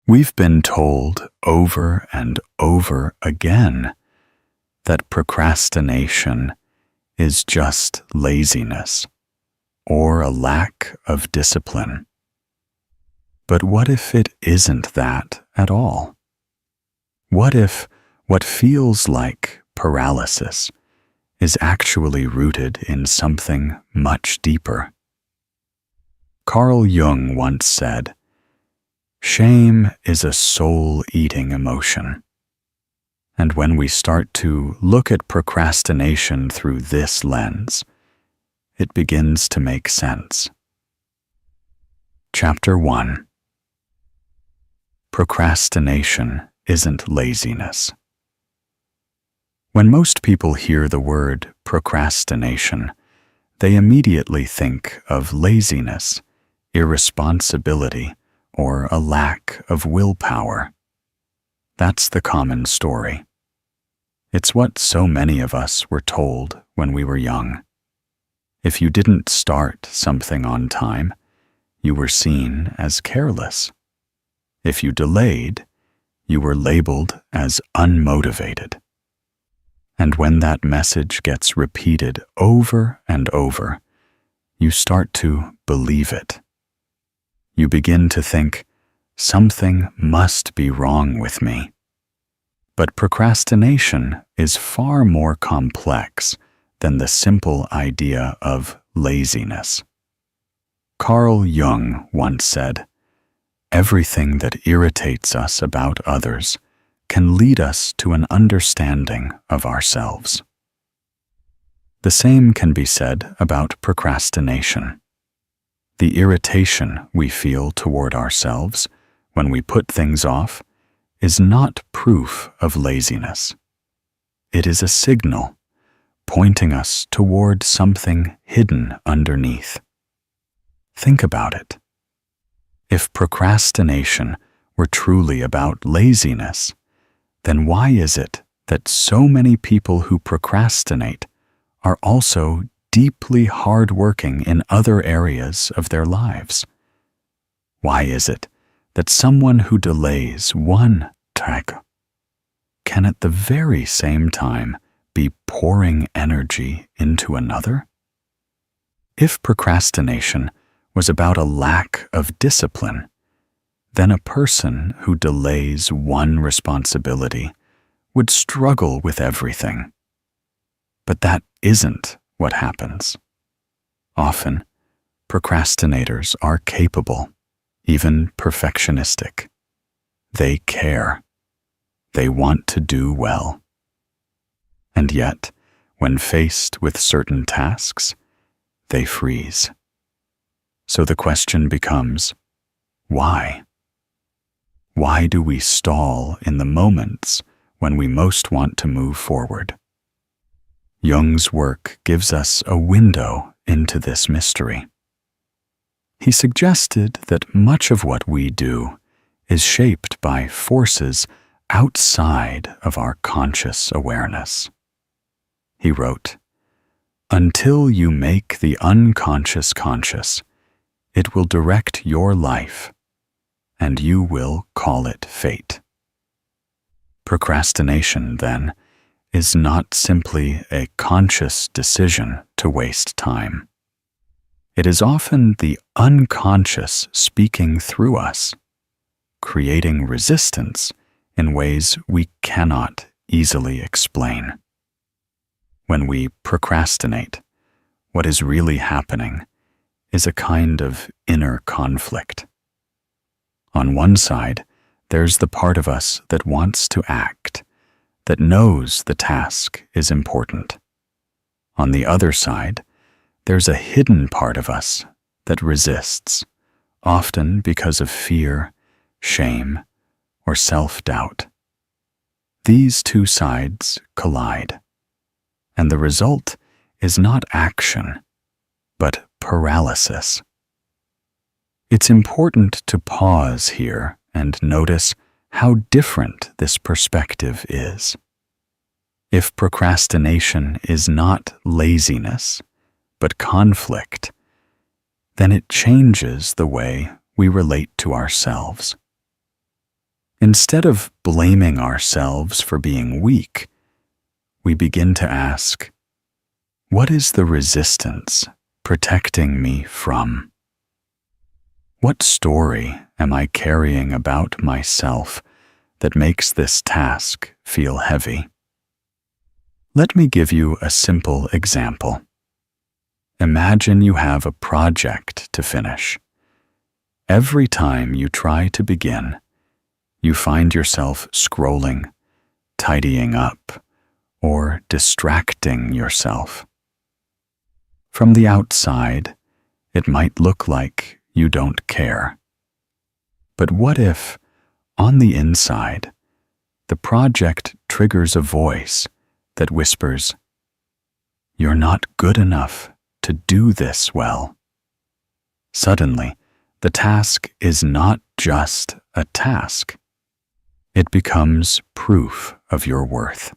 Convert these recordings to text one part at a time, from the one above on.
We've been told over and over again that procrastination is just laziness or a lack of discipline. But what if it isn't that at all? What if what feels like paralysis is actually rooted in something much deeper? Carl Jung once said, "Shame is a soul-eating emotion." And when we start to look at procrastination through this lens, it begins to make sense. Chapter 1. Procrastination isn't laziness. When most people hear the word procrastination, they immediately think of laziness, irresponsibility, or a lack of willpower. That's the common story. It's what so many of us were told when we were young. If you didn't start something on time, you were seen as careless. If you delayed, you were labeled as unmotivated. And when that message gets repeated over and over, you start to believe it. You begin to think, something must be wrong with me. But procrastination is far more complex than the simple idea of laziness. Carl Jung once said, "Everything that irritates us about others can lead us to an understanding of ourselves." The same can be said about procrastination. The irritation we feel toward ourselves when we put things off is not proof of laziness. It is a signal pointing us toward something hidden underneath. Think about it. If procrastination were truly about laziness, then why is it that so many people who procrastinate are also deeply hardworking in other areas of their lives? Why is it that someone who delays one task can at the very same time be pouring energy into another? If procrastination was about a lack of discipline, then a person who delays one responsibility would struggle with everything. But that isn't what happens. Often, procrastinators are capable, even perfectionistic. They care. They want to do well. And yet, when faced with certain tasks, they freeze. So the question becomes, why? Why do we stall in the moments when we most want to move forward? Jung's work gives us a window into this mystery. He suggested that much of what we do is shaped by forces outside of our conscious awareness. He wrote, "Until you make the unconscious conscious, it will direct your life, and you will call it fate." Procrastination, then, is not simply a conscious decision to waste time. It is often the unconscious speaking through us, creating resistance in ways we cannot easily explain. When we procrastinate, what is really happening is a kind of inner conflict. On one side, there's the part of us that wants to act, that knows the task is important. On the other side, there's a hidden part of us that resists, often because of fear, shame, or self-doubt. These two sides collide, and the result is not action, but paralysis. It's important to pause here and notice how different this perspective is. If procrastination is not laziness, but conflict, then it changes the way we relate to ourselves. Instead of blaming ourselves for being weak, we begin to ask, what is the resistance protecting me from? What story am I carrying about myself that makes this task feel heavy? Let me give you a simple example. Imagine you have a project to finish. Every time you try to begin, you find yourself scrolling, tidying up, or distracting yourself. From the outside, it might look like you don't care. But what if, on the inside, the project triggers a voice that whispers, "You're not good enough to do this well"? Suddenly, the task is not just a task. It becomes proof of your worth.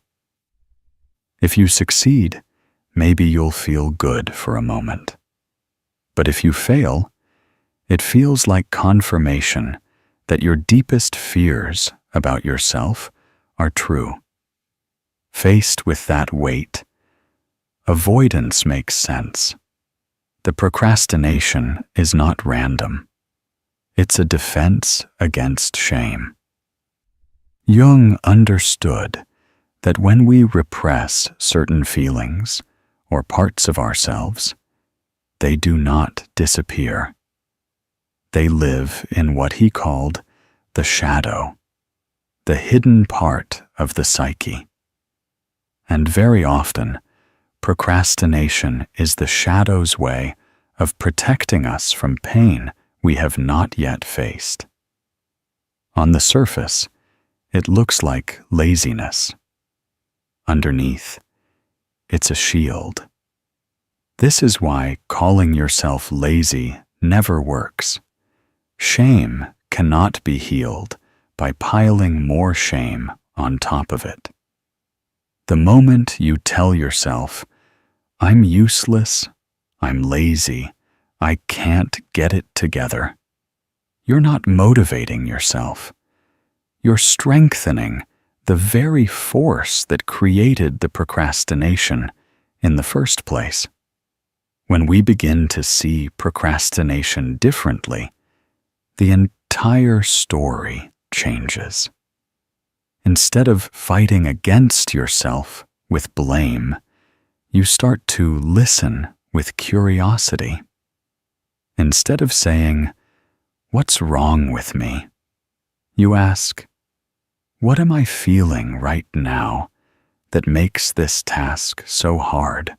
If you succeed, maybe you'll feel good for a moment. But if you fail, it feels like confirmation that your deepest fears about yourself are true. Faced with that weight, avoidance makes sense. The procrastination is not random. It's a defense against shame. Jung understood that when we repress certain feelings or parts of ourselves, they do not disappear. They live in what he called the shadow, the hidden part of the psyche. And very often, procrastination is the shadow's way of protecting us from pain we have not yet faced. On the surface, it looks like laziness. Underneath, it's a shield. This is why calling yourself lazy never works. Shame cannot be healed by piling more shame on top of it. The moment you tell yourself, "I'm useless, I'm lazy, I can't get it together," you're not motivating yourself. You're strengthening the very force that created the procrastination in the first place. When we begin to see procrastination differently, the entire story changes. Instead of fighting against yourself with blame, you start to listen with curiosity. Instead of saying, "What's wrong with me?" you ask, "What am I feeling right now that makes this task so hard?"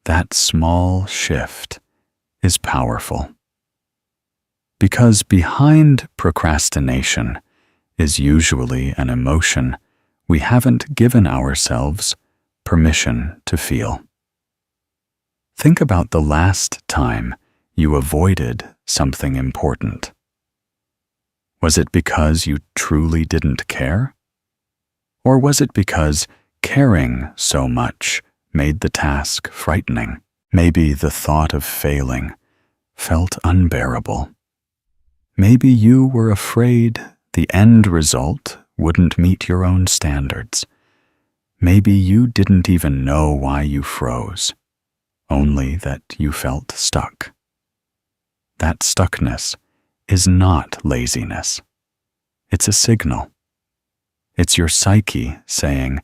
That small shift is powerful. Because behind procrastination is usually an emotion we haven't given ourselves permission to feel. Think about the last time you avoided something important. Was it because you truly didn't care? Or was it because caring so much made the task frightening? Maybe the thought of failing felt unbearable. Maybe you were afraid the end result wouldn't meet your own standards. Maybe you didn't even know why you froze, only that you felt stuck. That stuckness is not laziness. It's a signal. It's your psyche saying,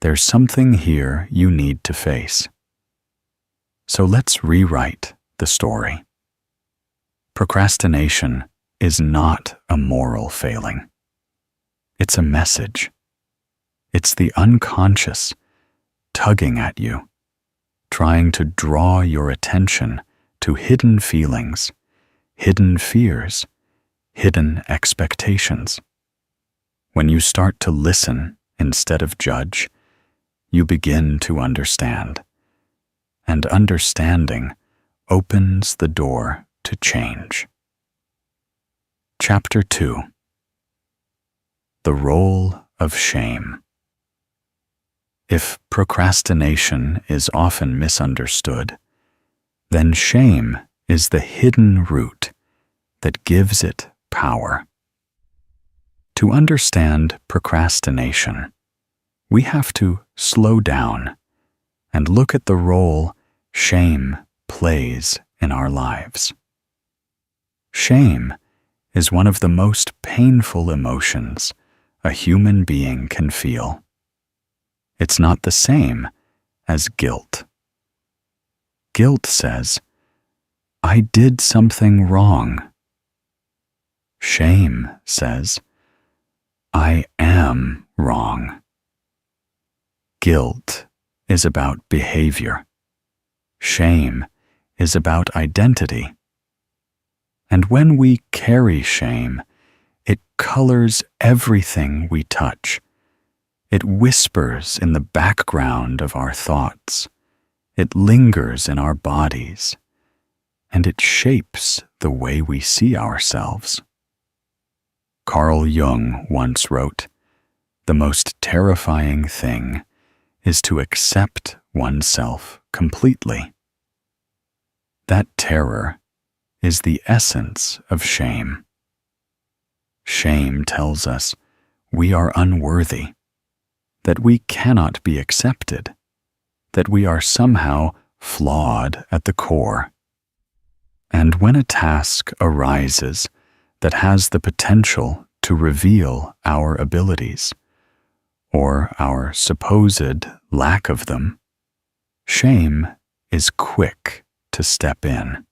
"There's something here you need to face." So let's rewrite the story. Procrastination is not a moral failing. It's a message. It's the unconscious tugging at you, trying to draw your attention to hidden feelings, hidden fears, hidden expectations. When you start to listen instead of judge, you begin to understand. And understanding opens the door to change. Chapter 2. The Role of Shame. If procrastination is often misunderstood, then shame is the hidden root that gives it power. To understand procrastination, we have to slow down and look at the role shame plays in our lives. Shame is one of the most painful emotions a human being can feel. It's not the same as guilt. Guilt says, "I did something wrong." Shame says, "I am wrong." Guilt is about behavior. Shame is about identity. And when we carry shame, it colors everything we touch. It whispers in the background of our thoughts. It lingers in our bodies. And it shapes the way we see ourselves. Carl Jung once wrote, "The most terrifying thing is to accept oneself completely." That terror is the essence of shame. Shame tells us we are unworthy, that we cannot be accepted, that we are somehow flawed at the core. And when a task arises that has the potential to reveal our abilities, or our supposed lack of them, shame is quick to step in.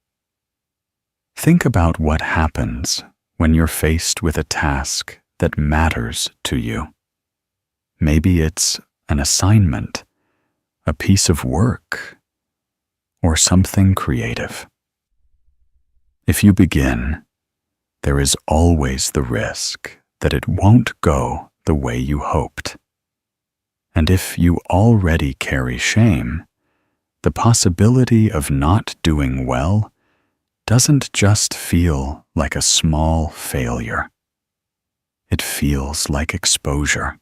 Think about what happens when you're faced with a task that matters to you. Maybe it's an assignment, a piece of work, or something creative. If you begin, there is always the risk that it won't go the way you hoped. And if you already carry shame, the possibility of not doing well doesn't just feel like a small failure. It feels like exposure.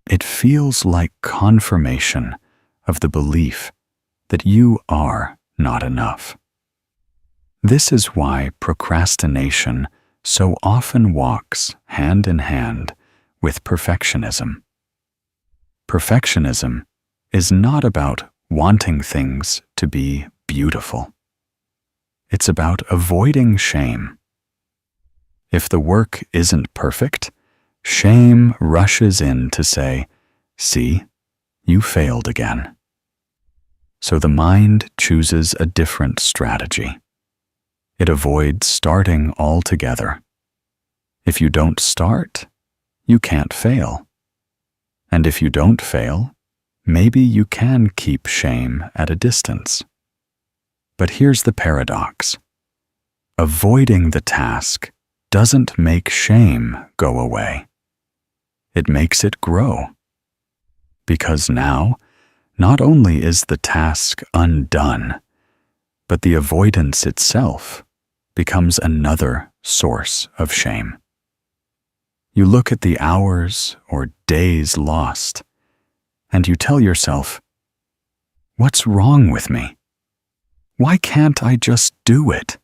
It feels like confirmation of the belief that you are not enough. This is why procrastination so often walks hand in hand with perfectionism. Perfectionism is not about wanting things to be beautiful. It's about avoiding shame. If the work isn't perfect, shame rushes in to say, "See, you failed again." So the mind chooses a different strategy. It avoids starting altogether. If you don't start, you can't fail. And if you don't fail, maybe you can keep shame at a distance. But here's the paradox. Avoiding the task doesn't make shame go away. It makes it grow. Because now, not only is the task undone, but the avoidance itself becomes another source of shame. You look at the hours or days lost, and you tell yourself, "What's wrong with me? Why can't I just do it?"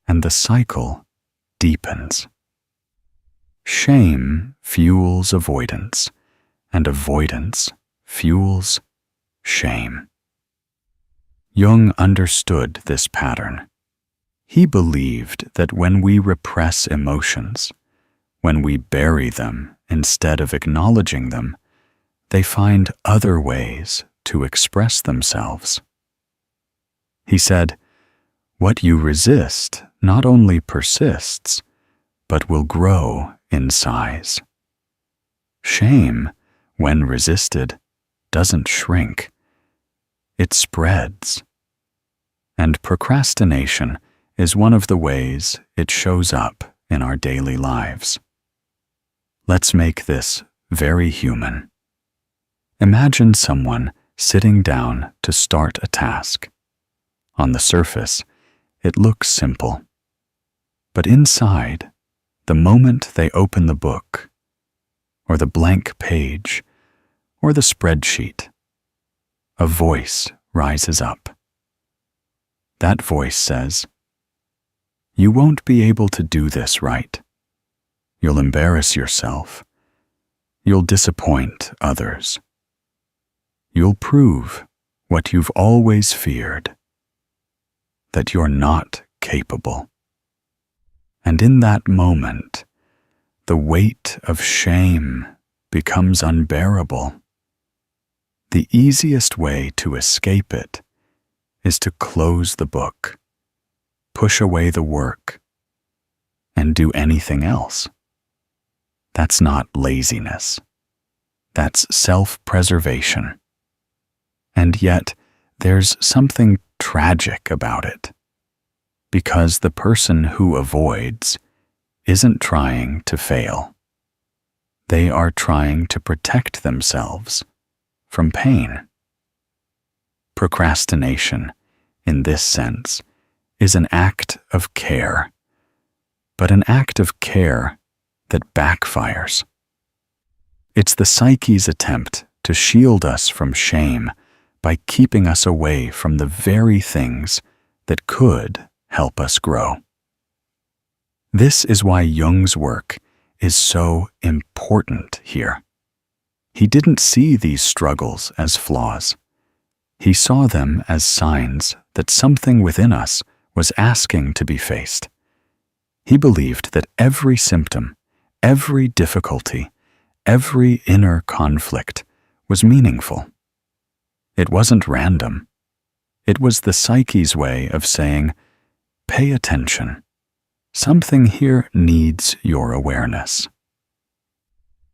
And the cycle deepens. Shame fuels avoidance, and avoidance fuels shame. Jung understood this pattern. He believed that when we repress emotions, when we bury them instead of acknowledging them, they find other ways to express themselves. He said, "What you resist not only persists, but will grow in size." Shame, when resisted, doesn't shrink. It spreads. And procrastination is one of the ways it shows up in our daily lives. Let's make this very human. Imagine someone sitting down to start a task. On the surface, it looks simple. But inside, the moment they open the book, or the blank page, or the spreadsheet, a voice rises up. That voice says, "You won't be able to do this right. You'll embarrass yourself. You'll disappoint others. You'll prove what you've always feared, that you're not capable. And in that moment, the weight of shame becomes unbearable. The easiest way to escape it is to close the book, push away the work, and do anything else. That's not laziness. That's self-preservation. And yet, there's something tragic about it, because the person who avoids isn't trying to fail. They are trying to protect themselves from pain. Procrastination, in this sense, is an act of care, but an act of care that backfires. It's the psyche's attempt to shield us from shame by keeping us away from the very things that could help us grow. This is why Jung's work is so important here. He didn't see these struggles as flaws. He saw them as signs that something within us was asking to be faced. He believed that every symptom, every difficulty, every inner conflict was meaningful. It wasn't random. It was the psyche's way of saying, pay attention. Something here needs your awareness.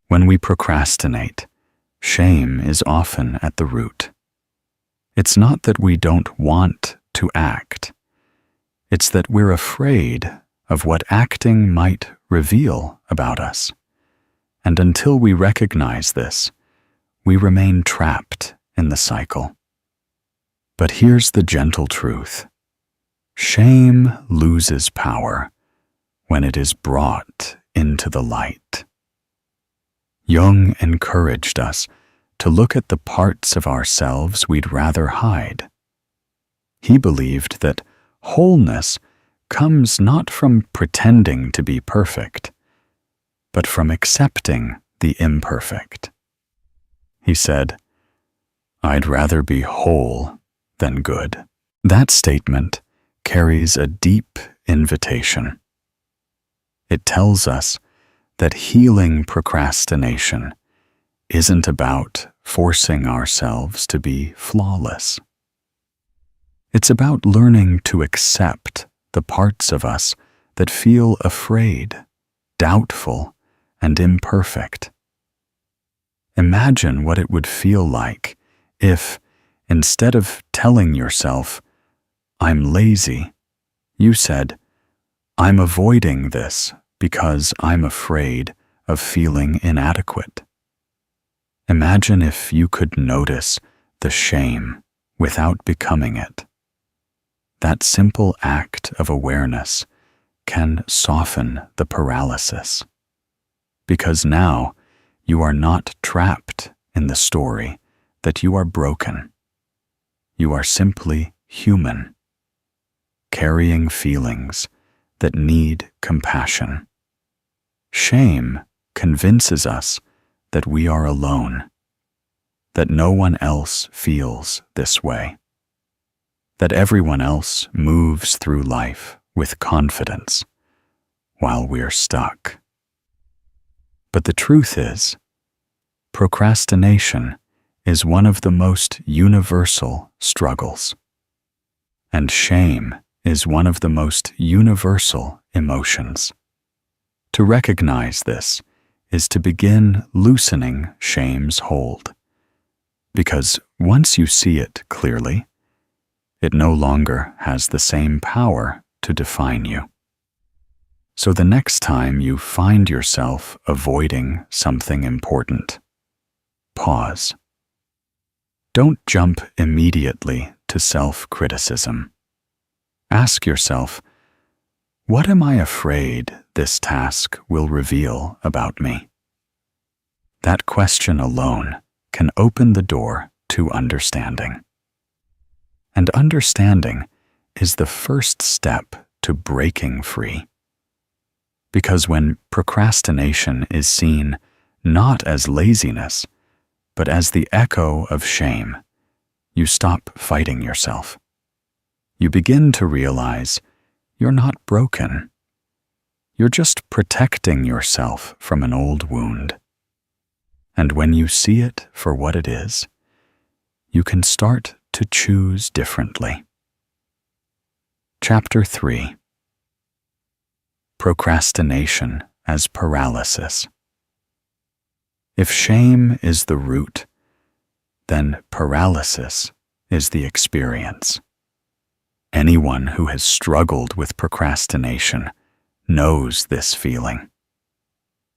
When we procrastinate, shame is often at the root. It's not that we don't want to act. It's that we're afraid of what acting might reveal about us. And until we recognize this, we remain trapped in the cycle. But here's the gentle truth. Shame loses power when it is brought into the light. Jung encouraged us to look at the parts of ourselves we'd rather hide. He believed that wholeness comes not from pretending to be perfect, but from accepting the imperfect. He said, "I'd rather be whole than good." That statement carries a deep invitation. It tells us that healing procrastination isn't about forcing ourselves to be flawless. It's about learning to accept the parts of us that feel afraid, doubtful, and imperfect. Imagine what it would feel like if, instead of telling yourself, "I'm lazy," you said, "I'm avoiding this because I'm afraid of feeling inadequate." Imagine if you could notice the shame without becoming it. That simple act of awareness can soften the paralysis, because now you are not trapped in the story that you are broken. You are simply human, carrying feelings that need compassion. Shame convinces us that we are alone, that no one else feels this way, that everyone else moves through life with confidence while we're stuck. But the truth is, procrastination is one of the most universal struggles, and shame is one of the most universal emotions. To recognize this is to begin loosening shame's hold, because once you see it clearly, it no longer has the same power to define you. So the next time you find yourself avoiding something important, pause. Don't jump immediately to self-criticism. Ask yourself, what am I afraid this task will reveal about me? That question alone can open the door to understanding. And understanding is the first step to breaking free. Because when procrastination is seen not as laziness, but as the echo of shame, you stop fighting yourself. You begin to realize you're not broken. You're just protecting yourself from an old wound. And when you see it for what it is, you can start to choose differently. Chapter 3. Procrastination as paralysis. If shame is the root, then paralysis is the experience. Anyone who has struggled with procrastination knows this feeling.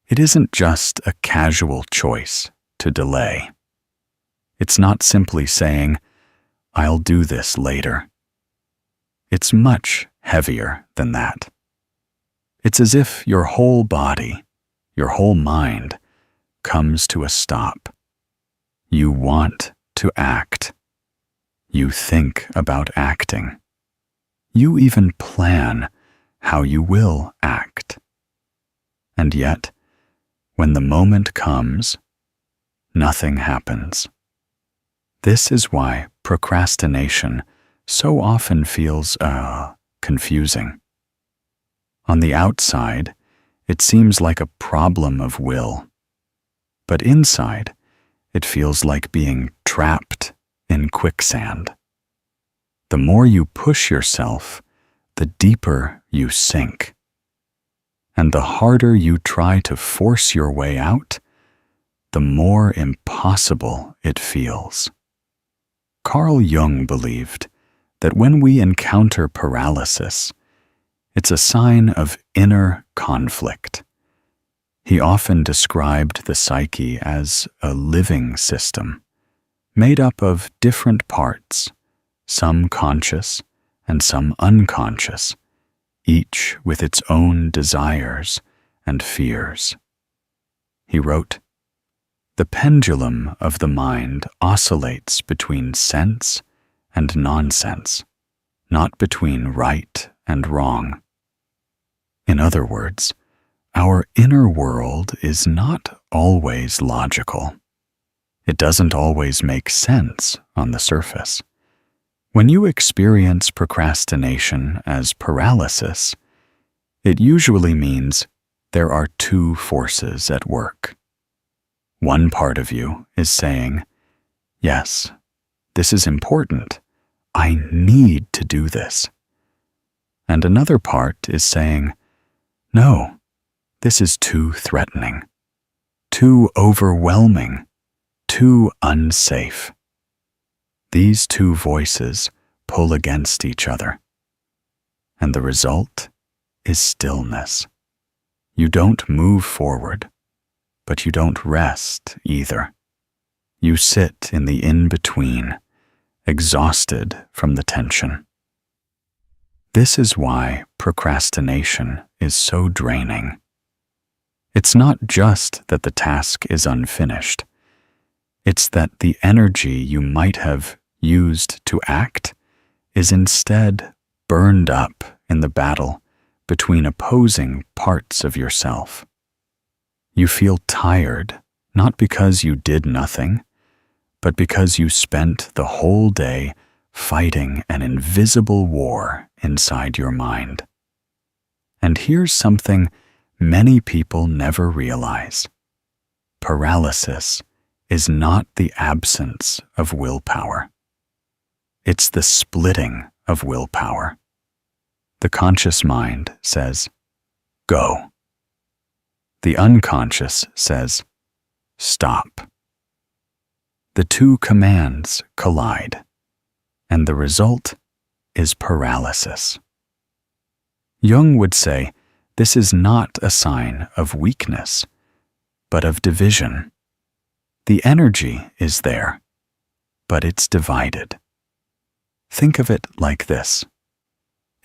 It isn't just a casual choice to delay. It's not simply saying, "I'll do this later." It's much heavier than that. It's as if your whole body, your whole mind, comes to a stop. You want to act. You think about acting. You even plan how you will act. And yet, when the moment comes, nothing happens. This is why procrastination so often feels confusing. On the outside, it seems like a problem of will, but inside, it feels like being trapped in quicksand. The more you push yourself, the deeper you sink. And the harder you try to force your way out, the more impossible it feels. Carl Jung believed that when we encounter paralysis, it's a sign of inner conflict. He often described the psyche as a living system, made up of different parts, some conscious and some unconscious, each with its own desires and fears. He wrote, "The pendulum of the mind oscillates between sense and nonsense, not between right and wrong." In other words, our inner world is not always logical. It doesn't always make sense on the surface. When you experience procrastination as paralysis, it usually means there are two forces at work. One part of you is saying, "Yes, this is important. I need to do this." And another part is saying, "No, this is too threatening, too overwhelming, too unsafe." These two voices pull against each other, and the result is stillness. You don't move forward, but you don't rest either. You sit in the in-between, exhausted from the tension. This is why procrastination is so draining. It's not just that the task is unfinished. It's that the energy you might have used to act is instead burned up in the battle between opposing parts of yourself. You feel tired, not because you did nothing, but because you spent the whole day fighting an invisible war inside your mind. And here's something many people never realize. Paralysis is not the absence of willpower. It's the splitting of willpower. The conscious mind says, "Go." The unconscious says, "Stop." The two commands collide, and the result is paralysis. Jung would say this is not a sign of weakness, but of division. The energy is there, but it's divided. Think of it like this.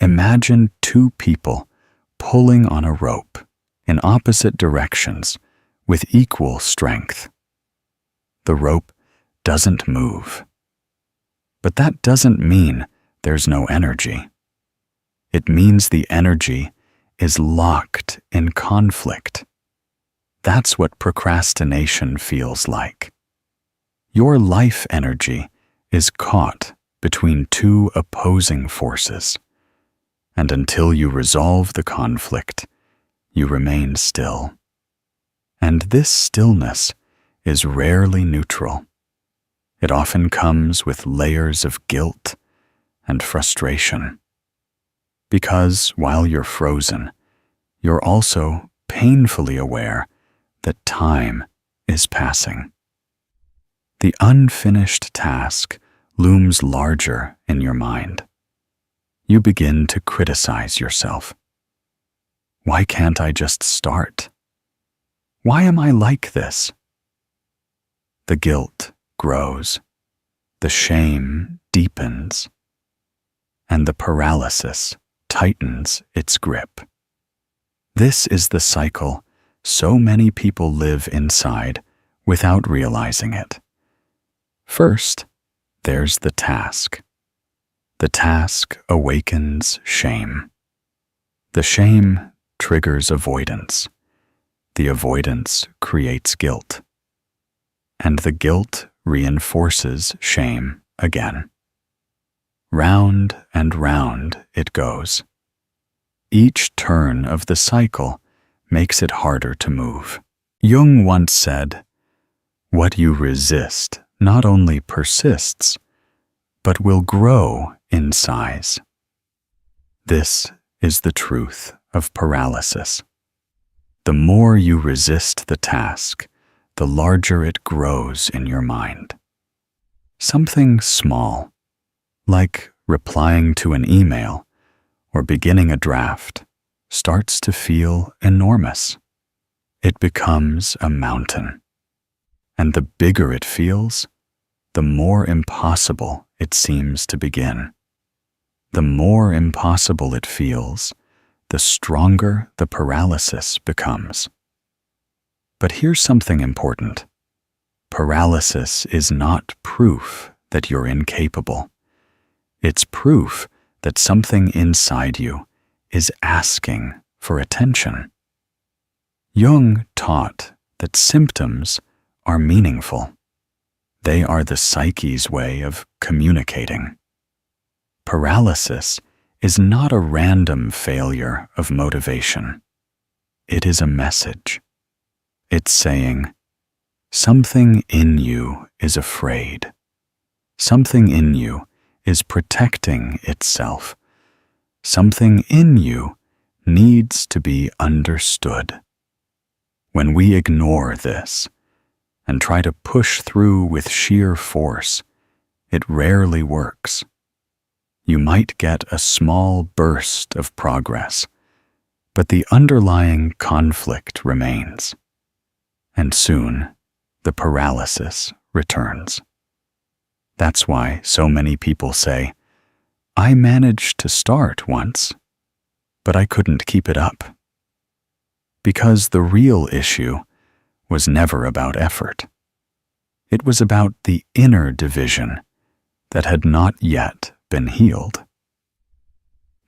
Imagine two people pulling on a rope in opposite directions with equal strength. The rope doesn't move. But that doesn't mean there's no energy. It means the energy is locked in conflict. That's what procrastination feels like. Your life energy is caught between two opposing forces, and until you resolve the conflict, you remain still. And this stillness is rarely neutral. It often comes with layers of guilt and frustration. Because while you're frozen, you're also painfully aware that time is passing. The unfinished task looms larger in your mind. You begin to criticize yourself. Why can't I just start? Why am I like this? The guilt grows, the shame deepens, and the paralysis tightens its grip. This is the cycle so many people live inside without realizing it. First, there's the task. The task awakens shame. The shame triggers avoidance. The avoidance creates guilt. And the guilt reinforces shame again. Round and round it goes. Each turn of the cycle makes it harder to move. Jung once said, "What you resist not only persists, but will grow in size." This is the truth of paralysis. The more you resist the task, the larger it grows in your mind. Something small, like replying to an email or beginning a draft, starts to feel enormous. It becomes a mountain. And the bigger it feels, the more impossible it seems to begin. The more impossible it feels, the stronger the paralysis becomes. But here's something important. Paralysis is not proof that you're incapable. It's proof that something inside you is asking for attention. Jung taught that symptoms are meaningful. They are the psyche's way of communicating. Paralysis is not a random failure of motivation. It is a message. It's saying, something in you is afraid. Something in you is protecting itself. Something in you needs to be understood. When we ignore this and try to push through with sheer force, it rarely works. You might get a small burst of progress, but the underlying conflict remains. And soon, the paralysis returns. That's why so many people say, "I managed to start once, but I couldn't keep it up." Because the real issue was never about effort. It was about the inner division that had not yet been healed.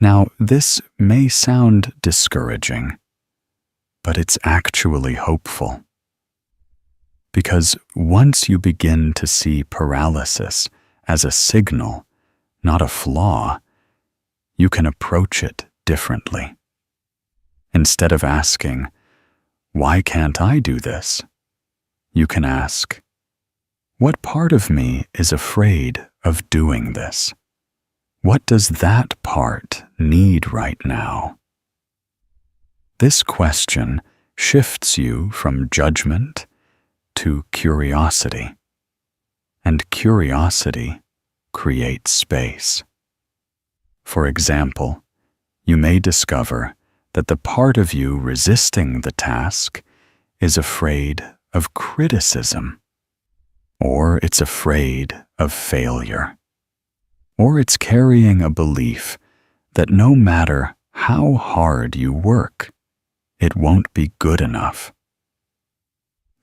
Now, this may sound discouraging, but it's actually hopeful. Because once you begin to see paralysis as a signal, not a flaw, you can approach it differently. Instead of asking, "Why can't I do this?" you can ask, "What part of me is afraid of doing this? What does that part need right now?" This question shifts you from judgment to curiosity, and curiosity creates space. For example, you may discover that the part of you resisting the task is afraid of criticism, or it's afraid of failure, or it's carrying a belief that no matter how hard you work, it won't be good enough.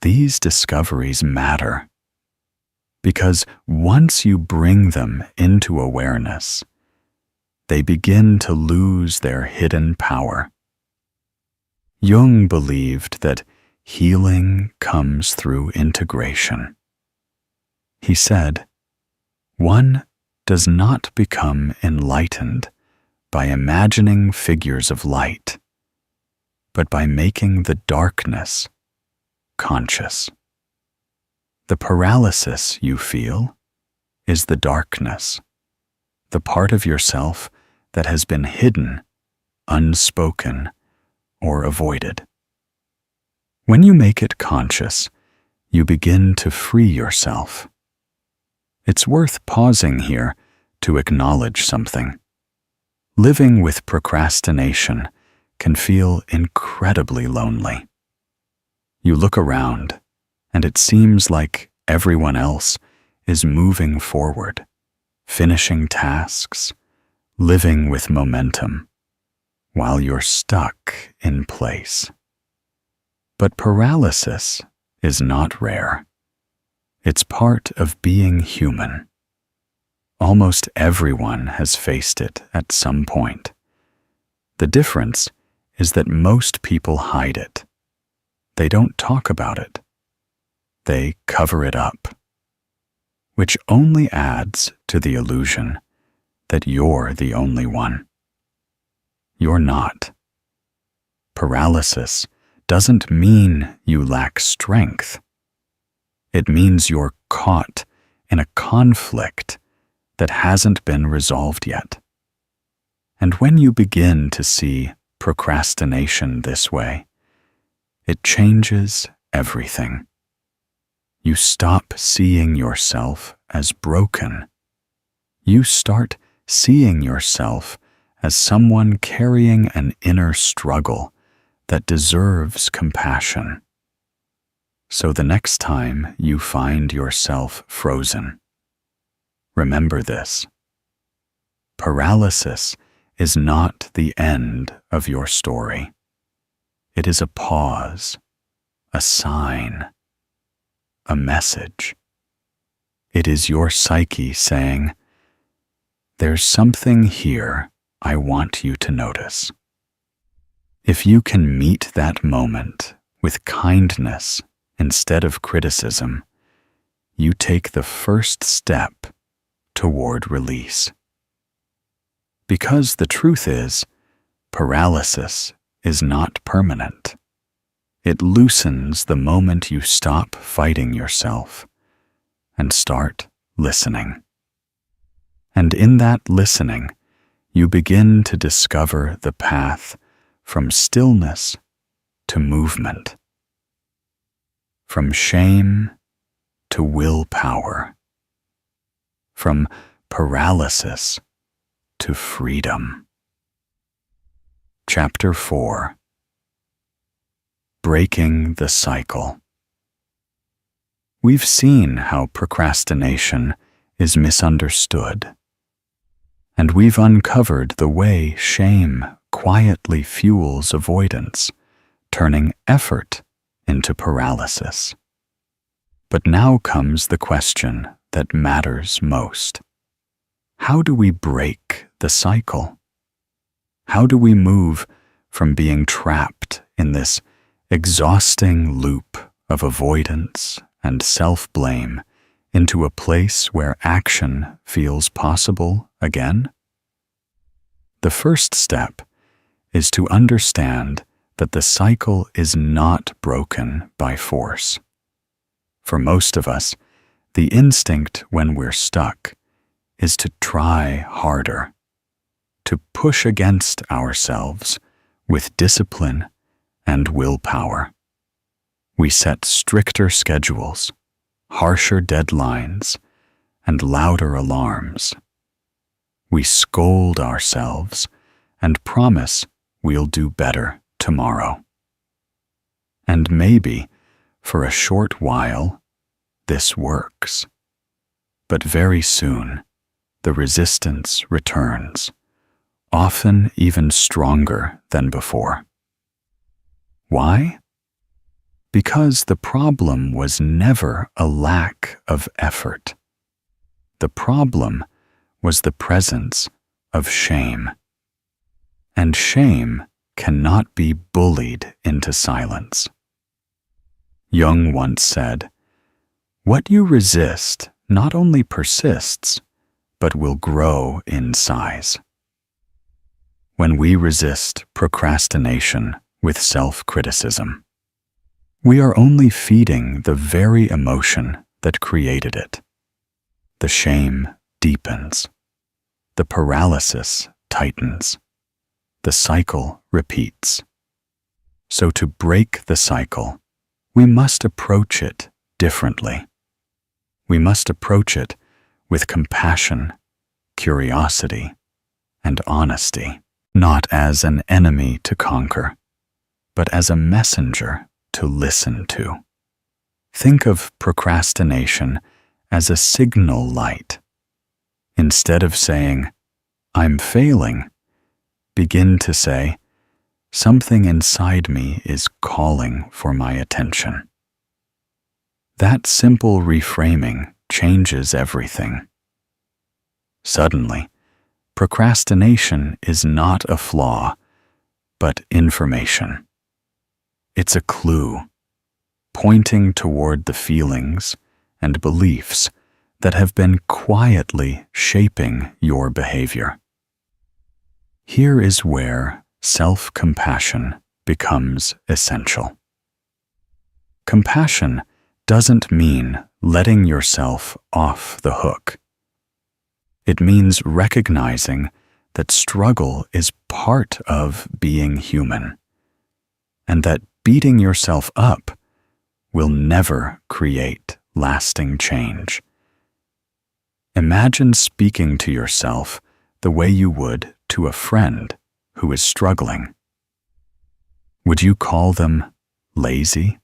These discoveries matter because once you bring them into awareness, they begin to lose their hidden power. Jung believed that healing comes through integration. He said, "One does not become enlightened by imagining figures of light, but by making the darkness conscious. The paralysis you feel is the darkness, the part of yourself that has been hidden, unspoken, or avoided. When you make it conscious, you begin to free yourself." It's worth pausing here to acknowledge something. Living with procrastination can feel incredibly lonely. You look around, and it seems like everyone else is moving forward, finishing tasks, living with momentum, while you're stuck in place. But paralysis is not rare. It's part of being human. Almost everyone has faced it at some point. The difference is that most people hide it. They don't talk about it. They cover it up, which only adds to the illusion that you're the only one. You're not. Paralysis doesn't mean you lack strength. It means you're caught in a conflict that hasn't been resolved yet. And when you begin to see procrastination this way, it changes everything. You stop seeing yourself as broken. You start seeing yourself as someone carrying an inner struggle that deserves compassion. So the next time you find yourself frozen, remember this: paralysis is not the end of your story. It is a pause, a sign, a message. It is your psyche saying, "There's something here I want you to notice." If you can meet that moment with kindness instead of criticism, you take the first step toward release. Because the truth is, paralysis is not permanent. It loosens the moment you stop fighting yourself and start listening. And in that listening, you begin to discover the path from stillness to movement, from shame to willpower, from paralysis to freedom. Chapter 4: Breaking the Cycle. We've seen how procrastination is misunderstood, and we've uncovered the way shame quietly fuels avoidance, turning effort into paralysis. But now comes the question that matters most. How do we break the cycle? How do we move from being trapped in this exhausting loop of avoidance and self-blame into a place where action feels possible again? The first step is to understand that the cycle is not broken by force. For most of us, the instinct when we're stuck is to try harder, to push against ourselves with discipline and willpower. We set stricter schedules, harsher deadlines, and louder alarms. We scold ourselves and promise we'll do better tomorrow. And maybe, for a short while, this works. But very soon, the resistance returns, often even stronger than before. Why? Because the problem was never a lack of effort. The problem was the presence of shame. And shame cannot be bullied into silence. Jung once said, "What you resist not only persists, but will grow in size." When we resist procrastination with self-criticism, we are only feeding the very emotion that created it. The shame deepens. The paralysis tightens. The cycle repeats. So to break the cycle, we must approach it differently. We must approach it with compassion, curiosity, and honesty, not as an enemy to conquer, but as a messenger to listen to. Think of procrastination as a signal light. Instead of saying, "I'm failing," begin to say, "Something inside me is calling for my attention." That simple reframing changes everything. Suddenly, procrastination is not a flaw, but information. It's a clue, pointing toward the feelings and beliefs that have been quietly shaping your behavior. Here is where self-compassion becomes essential. Compassion doesn't mean letting yourself off the hook. It means recognizing that struggle is part of being human, and that beating yourself up will never create lasting change. Imagine speaking to yourself the way you would to a friend who is struggling. Would you call them lazy?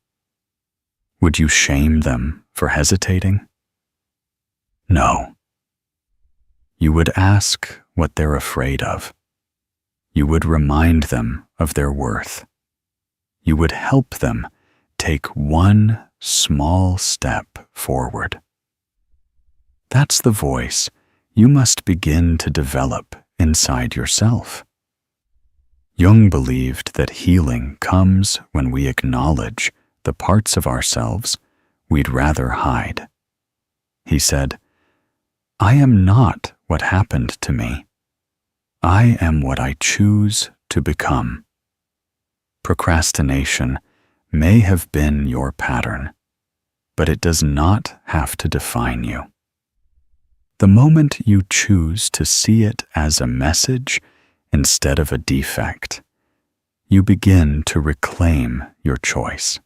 Would you shame them for hesitating? No. You would ask what they're afraid of. You would remind them of their worth. You would help them take one small step forward. That's the voice you must begin to develop inside yourself. Jung believed that healing comes when we acknowledge the parts of ourselves we'd rather hide. He said, "I am not what happened to me. I am what I choose to become." Procrastination may have been your pattern, but it does not have to define you. The moment you choose to see it as a message instead of a defect, you begin to reclaim your choice.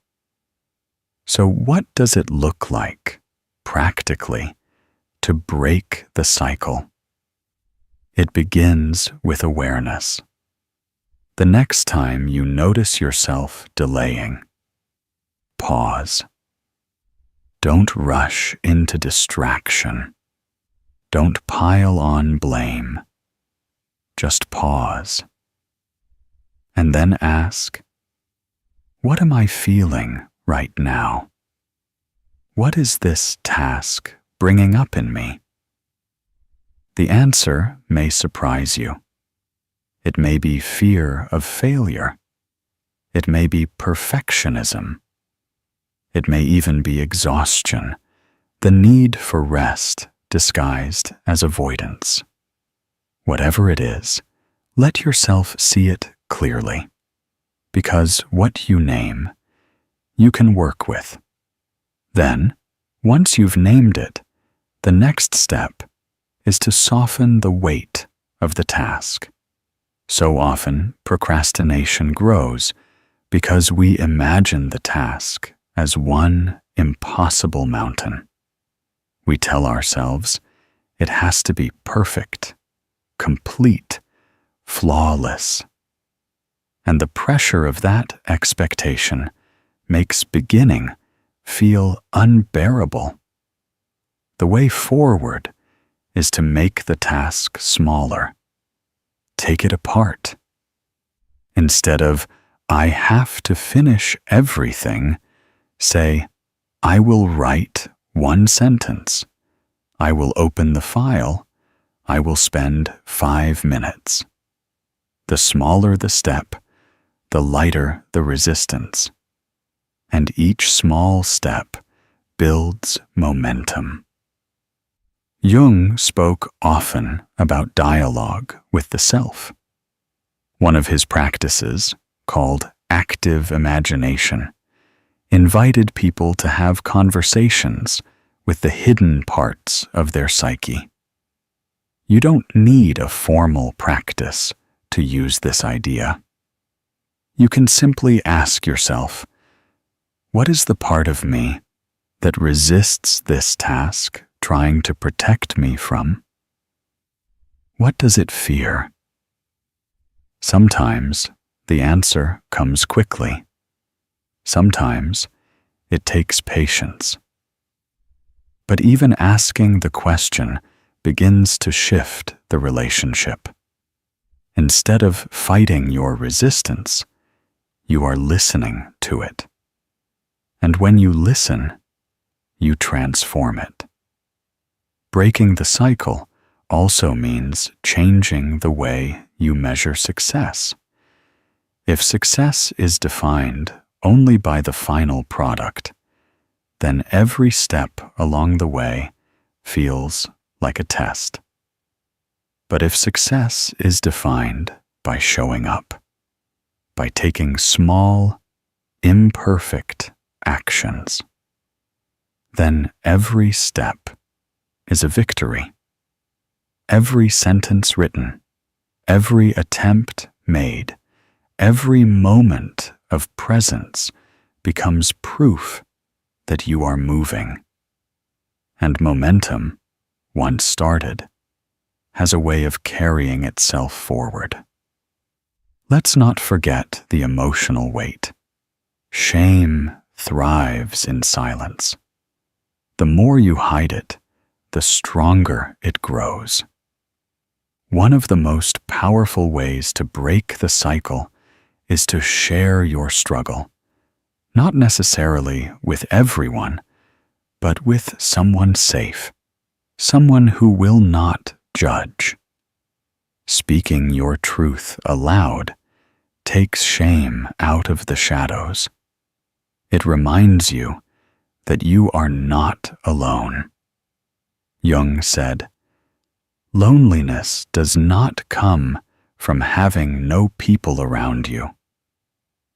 So what does it look like, practically, to break the cycle? It begins with awareness. The next time you notice yourself delaying, pause. Don't rush into distraction. Don't pile on blame. Just pause. And then ask, what am I feeling right now? What is this task bringing up in me? The answer may surprise you. It may be fear of failure. It may be perfectionism. It may even be exhaustion, the need for rest disguised as avoidance. Whatever it is, let yourself see it clearly, because what you name, you can work with. Then, once you've named it, the next step is to soften the weight of the task. So often, procrastination grows because we imagine the task as one impossible mountain. We tell ourselves it has to be perfect, complete, flawless. And the pressure of that expectation makes beginning feel unbearable. The way forward is to make the task smaller. Take it apart. Instead of, "I have to finish everything," say, "I will write one sentence. I will open the file. I will spend 5 minutes." The smaller the step, the lighter the resistance. And each small step builds momentum. Jung spoke often about dialogue with the self. One of his practices, called active imagination, invited people to have conversations with the hidden parts of their psyche. You don't need a formal practice to use this idea. You can simply ask yourself, what is the part of me that resists this task trying to protect me from? What does it fear? Sometimes the answer comes quickly. Sometimes it takes patience. But even asking the question begins to shift the relationship. Instead of fighting your resistance, you are listening to it. And when you listen, you transform it. Breaking the cycle also means changing the way you measure success. If success is defined only by the final product, then every step along the way feels like a test. But if success is defined by showing up, by taking small, imperfect actions, then every step is a victory. Every sentence written, every attempt made, every moment of presence becomes proof that you are moving. And momentum, once started, has a way of carrying itself forward. Let's not forget the emotional weight. Shame thrives in silence. The more you hide it, the stronger it grows. One of the most powerful ways to break the cycle is to share your struggle, not necessarily with everyone, but with someone safe, someone who will not judge. Speaking your truth aloud takes shame out of the shadows. It reminds you that you are not alone. Jung said, "Loneliness does not come from having no people around you,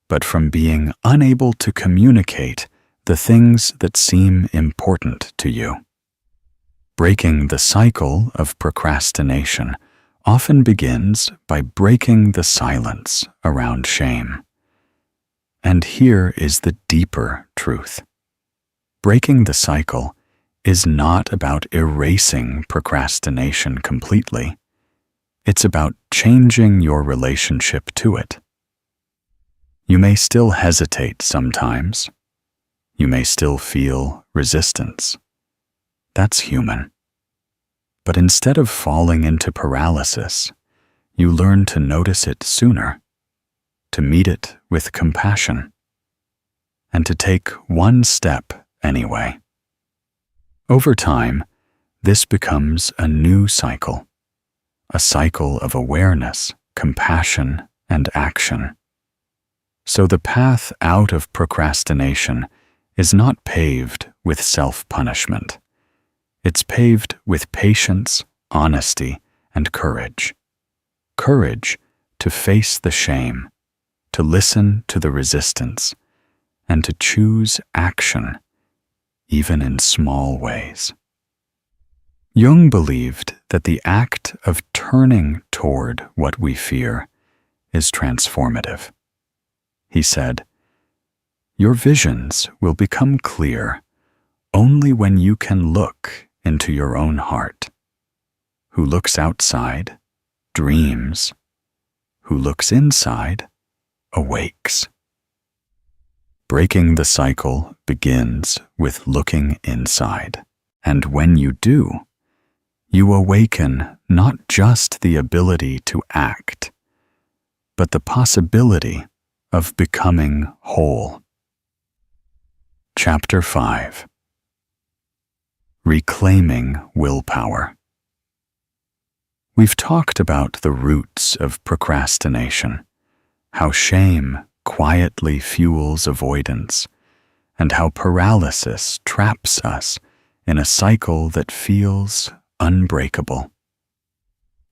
but from being unable to communicate the things that seem important to you." Breaking the cycle of procrastination often begins by breaking the silence around shame. And here is the deeper truth. Breaking the cycle is not about erasing procrastination completely. It's about changing your relationship to it. You may still hesitate sometimes. You may still feel resistance. That's human. But instead of falling into paralysis, you learn to notice it sooner, to meet it with compassion, and to take one step anyway. Over time, this becomes a new cycle, a cycle of awareness, compassion, and action. So the path out of procrastination is not paved with self-punishment. It's paved with patience, honesty, and courage. Courage to face the shame, to listen to the resistance, and to choose action, even in small ways. Jung believed that the act of turning toward what we fear is transformative. He said, "Your visions will become clear only when you can look into your own heart. Who looks outside dreams. Who looks inside awakes." Breaking the cycle begins with looking inside, and when you do, you awaken not just the ability to act, but the possibility of becoming whole. Chapter 5. Reclaiming willpower. We've talked about the roots of procrastination, how shame quietly fuels avoidance, and how paralysis traps us in a cycle that feels unbreakable.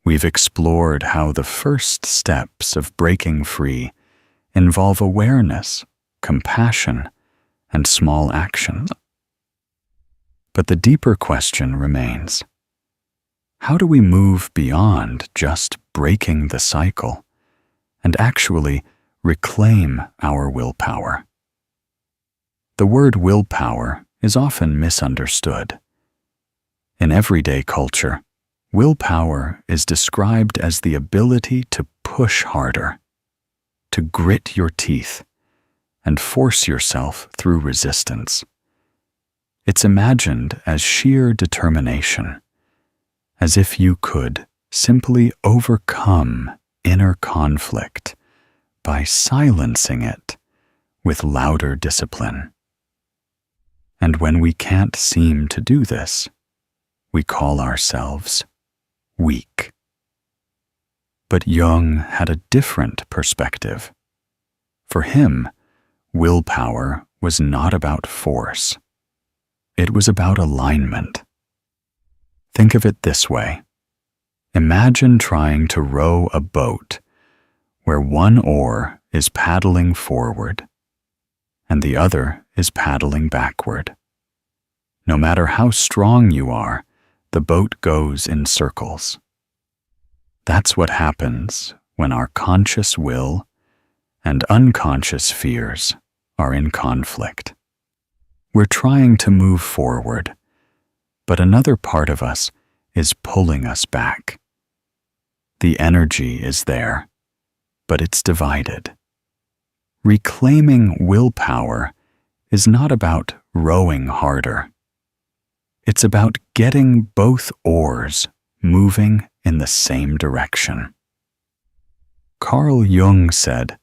We've explored how the first steps of breaking free involve awareness, compassion, and small actions. But the deeper question remains: how do we move beyond just breaking the cycle and actually reclaim our willpower? The word willpower is often misunderstood. In everyday culture, willpower is described as the ability to push harder, to grit your teeth, and force yourself through resistance. It's imagined as sheer determination, as if you could simply overcome inner conflict by silencing it with louder discipline. And when we can't seem to do this, we call ourselves weak. But Jung had a different perspective. For him, willpower was not about force. It was about alignment. Think of it this way. Imagine trying to row a boat where one oar is paddling forward and the other is paddling backward. No matter how strong you are, the boat goes in circles. That's what happens when our conscious will and unconscious fears are in conflict. We're trying to move forward, but another part of us is pulling us back. The energy is there, but it's divided. Reclaiming willpower is not about rowing harder. It's about getting both oars moving in the same direction. Carl Jung said,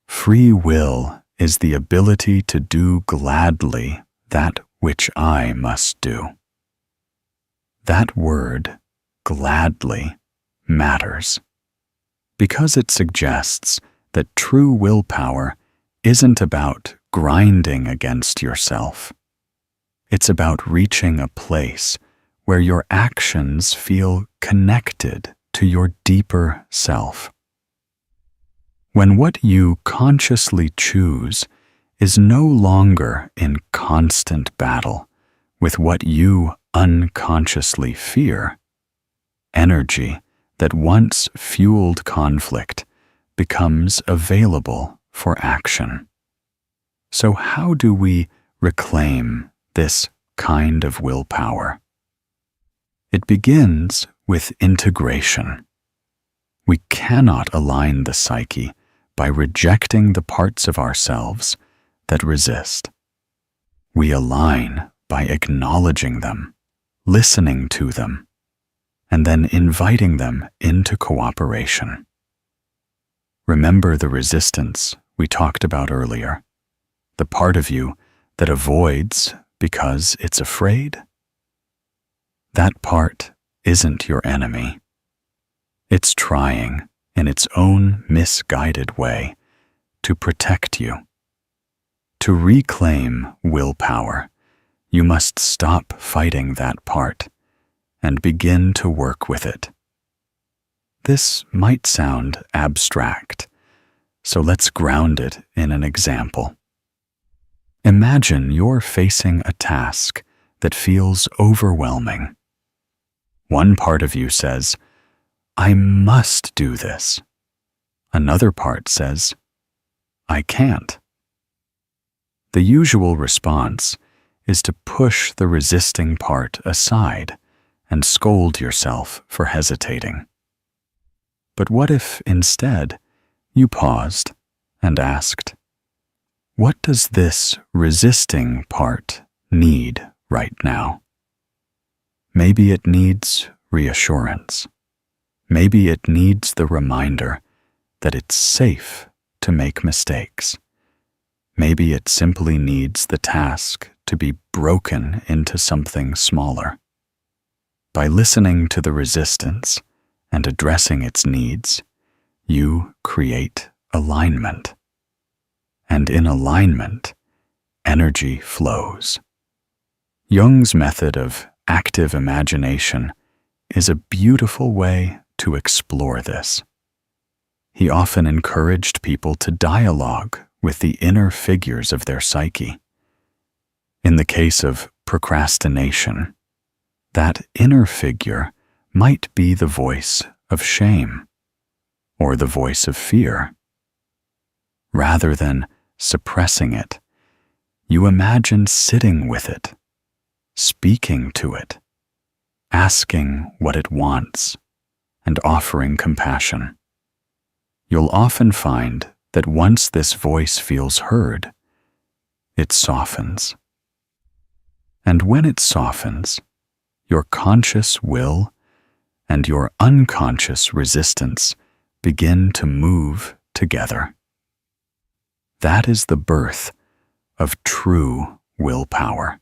"Free will is the ability to do gladly that which I must do." That word, gladly, matters, because it suggests that true willpower isn't about grinding against yourself. It's about reaching a place where your actions feel connected to your deeper self. When what you consciously choose is no longer in constant battle with what you unconsciously fear, energy that once fueled conflict becomes available for action. So how do we reclaim this kind of willpower? It begins with integration. We cannot align the psyche by rejecting the parts of ourselves that resist. We align by acknowledging them, listening to them, and then inviting them into cooperation. Remember the resistance we talked about earlier, the part of you that avoids because it's afraid? That part isn't your enemy. It's trying, in its own misguided way, to protect you. To reclaim willpower, you must stop fighting that part and begin to work with it. This might sound abstract, so let's ground it in an example. Imagine you're facing a task that feels overwhelming. One part of you says, "I must do this." Another part says, "I can't." The usual response is to push the resisting part aside and scold yourself for hesitating. But what if, instead, you paused and asked, what does this resisting part need right now? Maybe it needs reassurance. Maybe it needs the reminder that it's safe to make mistakes. Maybe it simply needs the task to be broken into something smaller. By listening to the resistance and addressing its needs, you create alignment. And in alignment, energy flows. Jung's method of active imagination is a beautiful way to explore this. He often encouraged people to dialogue with the inner figures of their psyche. In the case of procrastination, that inner figure might be the voice of shame or the voice of fear. Rather than suppressing it, you imagine sitting with it, speaking to it, asking what it wants, and offering compassion. You'll often find that once this voice feels heard, it softens. And when it softens, your conscious will and your unconscious resistance begin to move together. That is the birth of true willpower.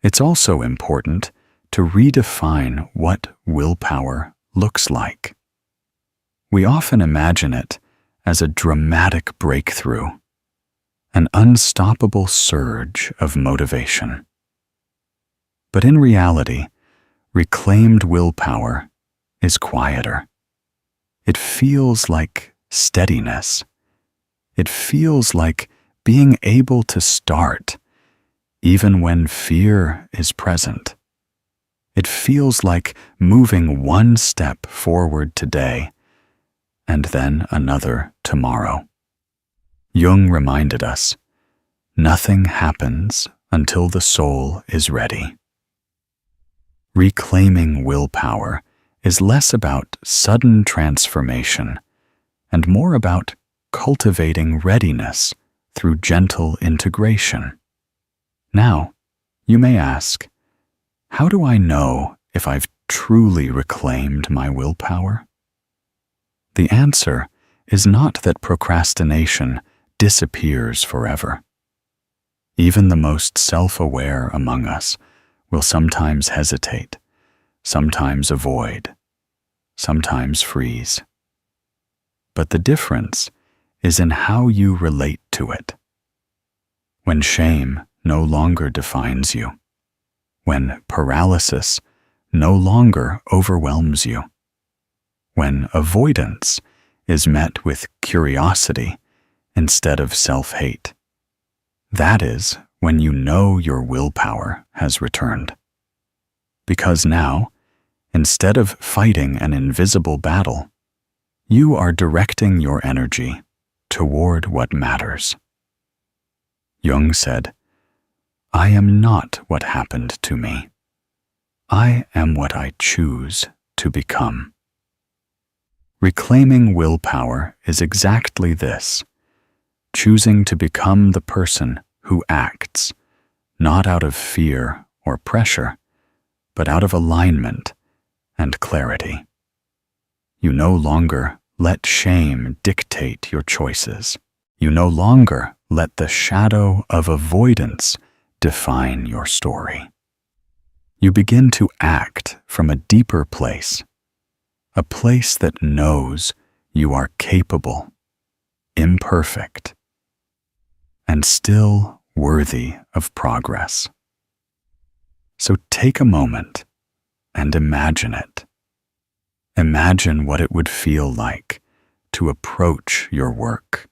It's also important to redefine what willpower looks like. We often imagine it as a dramatic breakthrough, an unstoppable surge of motivation. But in reality, reclaimed willpower is quieter. It feels like steadiness. It feels like being able to start even when fear is present. It feels like moving one step forward today and then another tomorrow. Jung reminded us, nothing happens until the soul is ready. Reclaiming willpower is less about sudden transformation and more about cultivating readiness through gentle integration. Now, you may ask, how do I know if I've truly reclaimed my willpower? The answer is not that procrastination disappears forever. Even the most self-aware among us will sometimes hesitate, sometimes avoid, sometimes freeze. But the difference is in how you relate to it. When shame no longer defines you, when paralysis no longer overwhelms you, when avoidance is met with curiosity instead of self-hate, that is when you know your willpower has returned. Because now, instead of fighting an invisible battle, you are directing your energy toward what matters. Jung said, "I am not what happened to me. I am what I choose to become." Reclaiming willpower is exactly this, choosing to become the person who acts, not out of fear or pressure, but out of alignment and clarity. You no longer let shame dictate your choices. You no longer let the shadow of avoidance define your story. You begin to act from a deeper place, a place that knows you are capable, imperfect, and still worthy of progress. So take a moment and imagine it. Imagine what it would feel like to approach your work,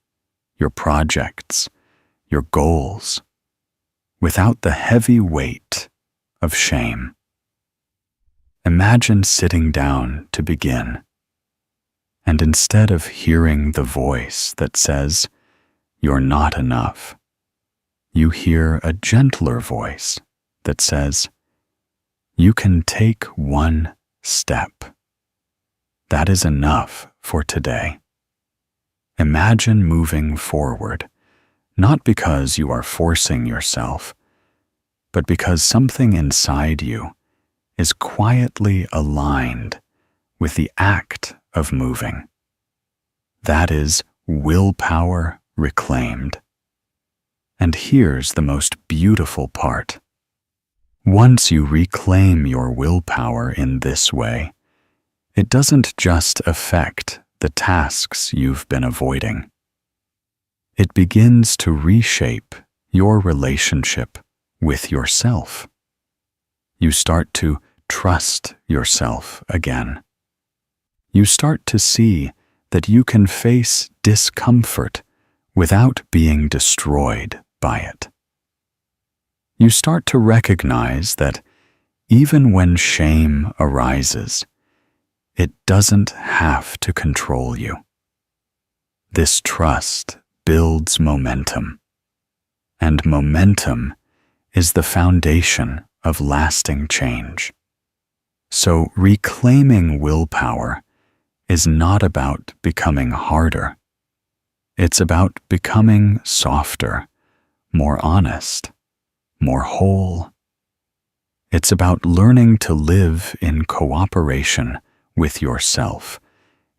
your projects, your goals, without the heavy weight of shame. Imagine sitting down to begin, and instead of hearing the voice that says, "You're not enough," you hear a gentler voice that says, "You can take one step. That is enough for today." Imagine moving forward, not because you are forcing yourself, but because something inside you is quietly aligned with the act of moving. That is willpower reclaimed. And here's the most beautiful part. Once you reclaim your willpower in this way, it doesn't just affect the tasks you've been avoiding. It begins to reshape your relationship with yourself. You start to trust yourself again. You start to see that you can face discomfort without being destroyed by it. You start to recognize that even when shame arises, it doesn't have to control you. This trust builds momentum, and momentum is the foundation of lasting change. So reclaiming willpower is not about becoming harder. It's about becoming softer, more honest, more whole. It's about learning to live in cooperation with yourself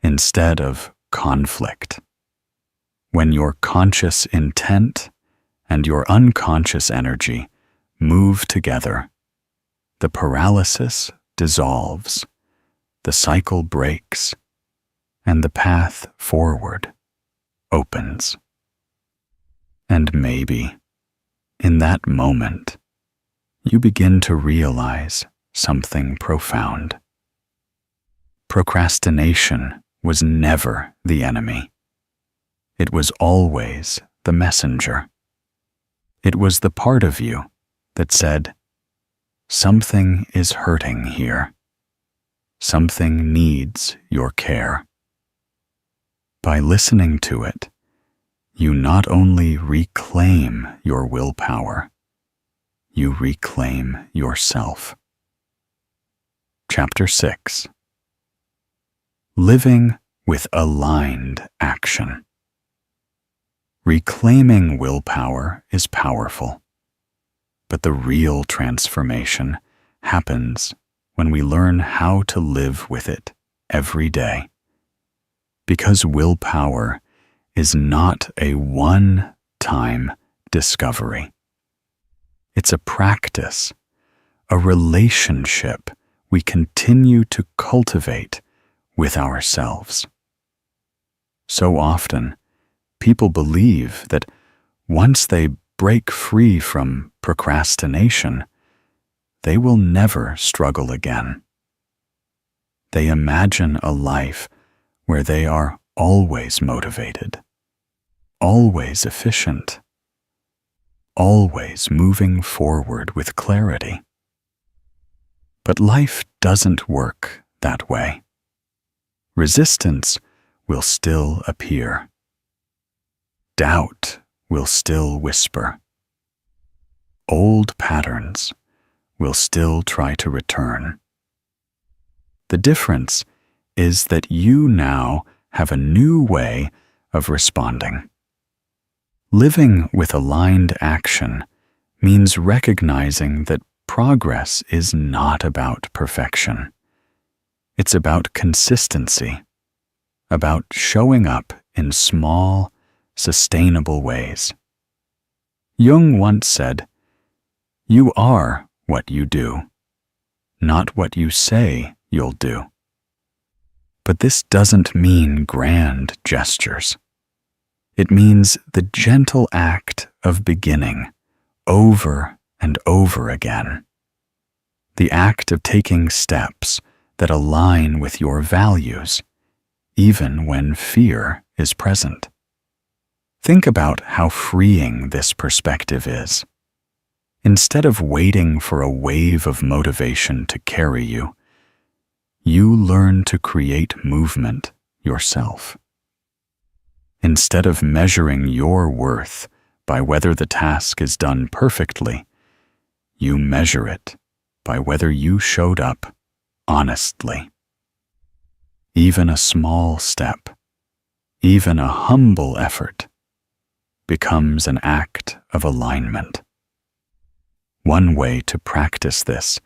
instead of conflict. When your conscious intent and your unconscious energy move together, the paralysis dissolves, the cycle breaks, and the path forward opens. And maybe, in that moment, you begin to realize something profound. Procrastination was never the enemy. It was always the messenger. It was the part of you that said, "Something is hurting here. Something needs your care." By listening to it, you not only reclaim your willpower, you reclaim yourself. Chapter 6. Living with aligned action. Reclaiming willpower is powerful, but the real transformation happens when we learn how to live with it every day. Because willpower is not a one-time discovery. It's a practice, a relationship we continue to cultivate with ourselves. So often, people believe that once they break free from procrastination, they will never struggle again. They imagine a life where they are always motivated, always efficient, always moving forward with clarity. But life doesn't work that way. Resistance will still appear. Doubt will still whisper. Old patterns will still try to return. The difference is that you now have a new way of responding. Living with aligned action means recognizing that progress is not about perfection. It's about consistency, about showing up in small, sustainable ways. Jung once said, "You are what you do, not what you say you'll do." But this doesn't mean grand gestures. It means the gentle act of beginning over and over again. The act of taking steps that align with your values, even when fear is present. Think about how freeing this perspective is. Instead of waiting for a wave of motivation to carry you, you learn to create movement yourself. Instead of measuring your worth by whether the task is done perfectly, you measure it by whether you showed up honestly. Even a small step, even a humble effort, becomes an act of alignment. One way to practice this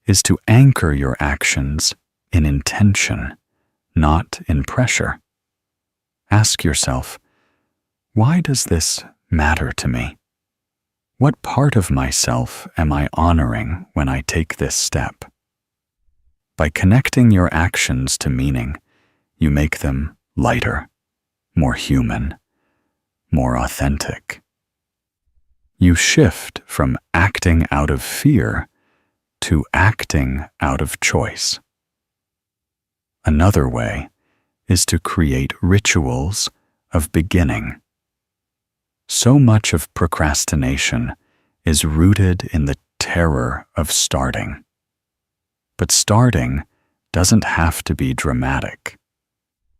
is to anchor your actions in intention, not in pressure. Ask yourself, why does this matter to me? What part of myself am I honoring when I take this step? By connecting your actions to meaning, you make them lighter, more human, more authentic. You shift from acting out of fear to acting out of choice. Another way is to create rituals of beginning. So much of procrastination is rooted in the terror of starting. But starting doesn't have to be dramatic.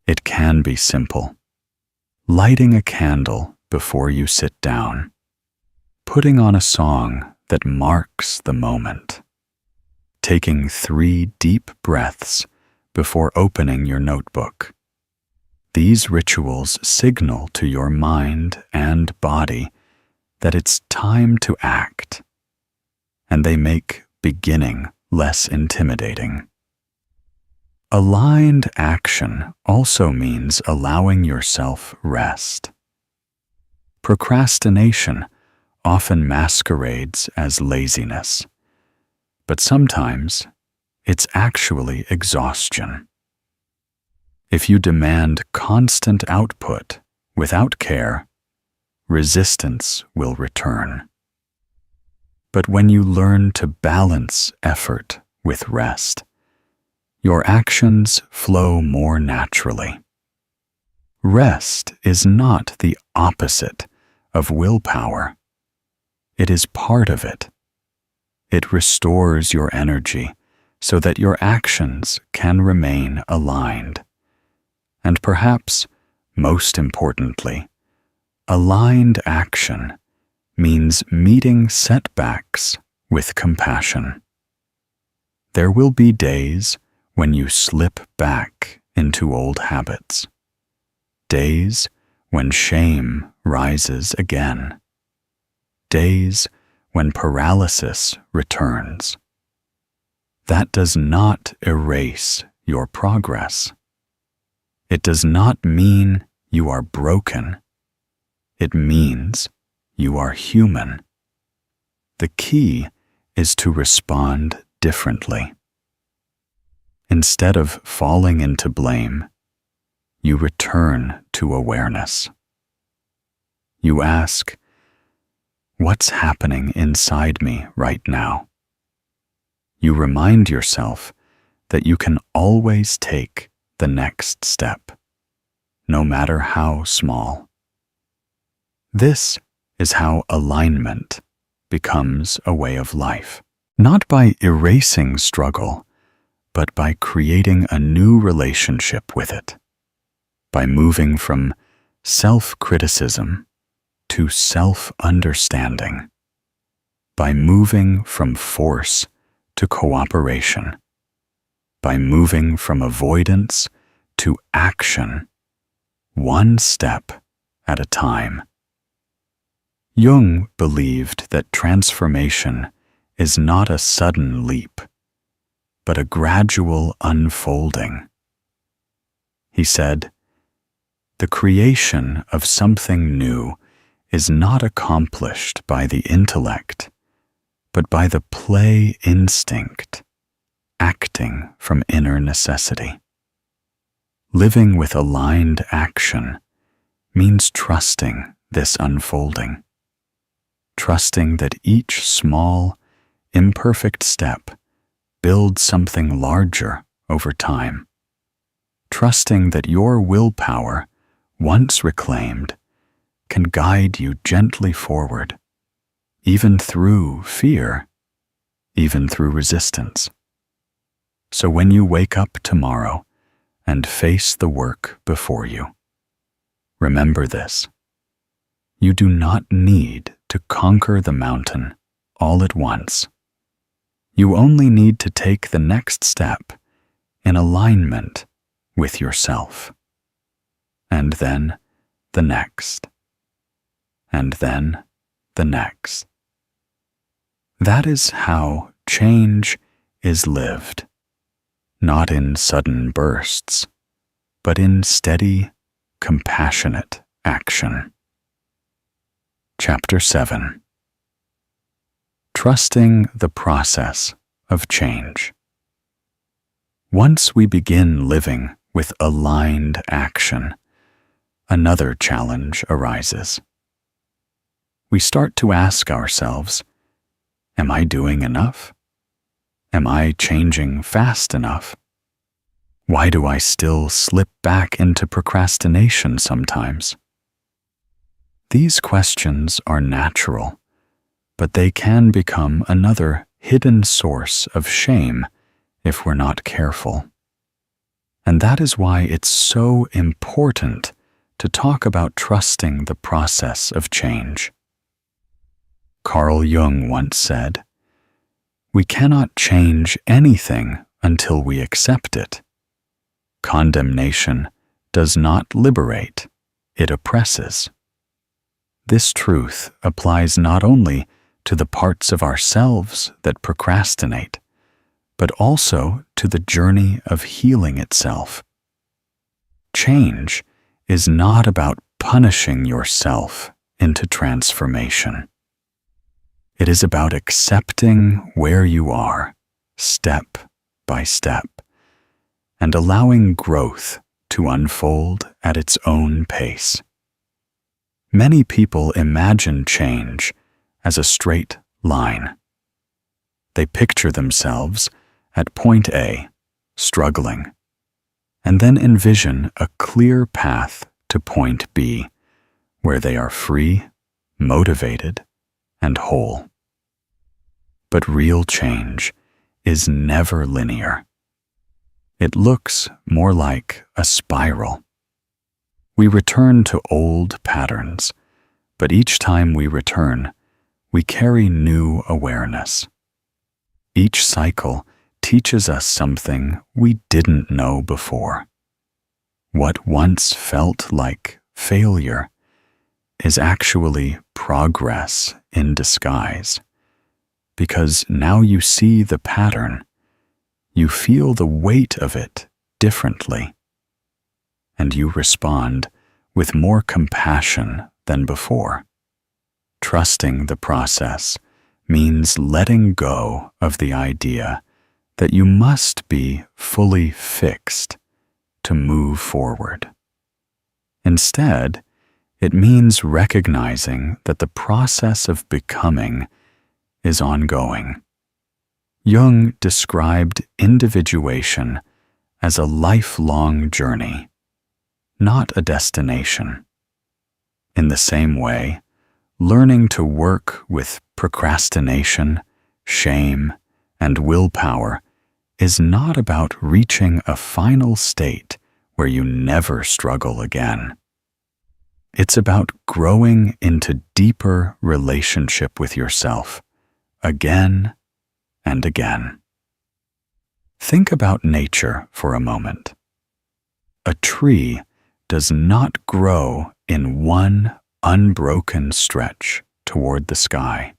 It can be simple. Lighting a candle before you sit down. Putting on a song that marks the moment. Taking 3 deep breaths before opening your notebook. These rituals signal to your mind and body that it's time to act, and they make beginning less intimidating. Aligned action also means allowing yourself rest. Procrastination often masquerades as laziness, but sometimes it's actually exhaustion. If you demand constant output without care, resistance will return. But when you learn to balance effort with rest, your actions flow more naturally. Rest is not the opposite of willpower. It is part of it. It restores your energy so that your actions can remain aligned. And perhaps, most importantly, aligned action means meeting setbacks with compassion. There will be days when you slip back into old habits. Days when shame rises again. Days when paralysis returns. That does not erase your progress. It does not mean you are broken. It means you are human. The key is to respond differently. Instead of falling into blame, you return to awareness. You ask, "What's happening inside me right now?" You remind yourself that you can always take the next step, no matter how small. This is how alignment becomes a way of life, not by erasing struggle, but by creating a new relationship with it, by moving from self-criticism to self-understanding, by moving from force to cooperation, by moving from avoidance to action, one step at a time. Jung believed that transformation is not a sudden leap, but a gradual unfolding. He said, "The creation of something new is not accomplished by the intellect, but by the play instinct, acting from inner necessity." Living with aligned action means trusting this unfolding, trusting that each small, imperfect step builds something larger over time, trusting that your willpower, once reclaimed, can guide you gently forward, even through fear, even through resistance. So when you wake up tomorrow and face the work before you, remember this: you do not need to conquer the mountain all at once. You only need to take the next step in alignment with yourself, and then the next, and then the next. That is how change is lived, not in sudden bursts, but in steady, compassionate action. Chapter 7. Trusting the process of change. Once we begin living with aligned action, another challenge arises. We start to ask ourselves, am I doing enough? Am I changing fast enough? Why do I still slip back into procrastination sometimes? These questions are natural, but they can become another hidden source of shame if we're not careful. And that is why it's so important to talk about trusting the process of change. Carl Jung once said, "We cannot change anything until we accept it. Condemnation does not liberate, it oppresses." This truth applies not only to the parts of ourselves that procrastinate, but also to the journey of healing itself. Change is not about punishing yourself into transformation. It is about accepting where you are, step by step, and allowing growth to unfold at its own pace. Many people imagine change as a straight line. They picture themselves at point A, struggling, and then envision a clear path to point B, where they are free, motivated, and whole. But real change is never linear. It looks more like a spiral. We return to old patterns, but each time we return, we carry new awareness. Each cycle teaches us something we didn't know before. What once felt like failure is actually progress in disguise, because now you see the pattern, you feel the weight of it differently, and you respond with more compassion than before. Trusting the process means letting go of the idea that you must be fully fixed to move forward. Instead, it means recognizing that the process of becoming is ongoing. Jung described individuation as a lifelong journey, not a destination. In the same way, learning to work with procrastination, shame, and willpower is not about reaching a final state where you never struggle again. It's about growing into deeper relationship with yourself, again and again. Think about nature for a moment. A tree does not grow in one unbroken stretch toward the sky.